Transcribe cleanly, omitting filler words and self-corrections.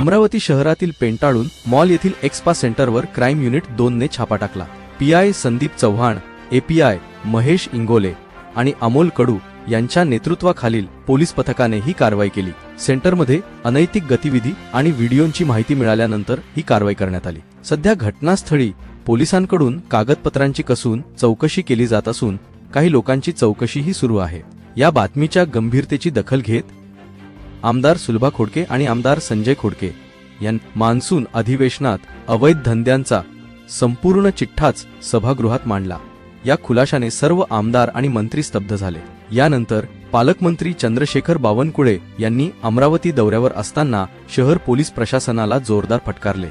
अमरावती शहरातील पेंटाळून मॉल येथील एक्सपा सेंटरवर crime unit 2 ने छापा टाकला। पीआय संदीप चव्हाण, एपीआय महेश इंगोले आणि अमोल कडू यांच्या नेतृत्वाखालील पोलीस पथकाने ही कारवाई केली। सेंटरमध्ये अनैतिक गतिविधी आणि व्हिडिओंची माहिती मिळाल्यानंतर ही कारवाई करण्यात आली। सध्या घटनास्थळी पोलिसांकडून कागदपत्रांची कसून चौकशी केली जात असून काही लोकांची चौकशीही सुरू आहे। या बातमीच्या गंभीरतेची दखल घेत आमदार सुलभा खोडके आणि आमदार संजय खोडके यांनी मान्सून अधिवेशनात अवैध धंद्यांचा संपूर्ण चिठ्ठाच सभागृहात मांडला। या खुलाशाने सर्व आमदार आणि मंत्री स्तब्ध झाले। यानंतर पालकमंत्री चंद्रशेखर बावनकुळे यांनी अमरावती दौऱ्यावर असताना शहर पोलीस प्रशासनाला जोरदार फटकारले।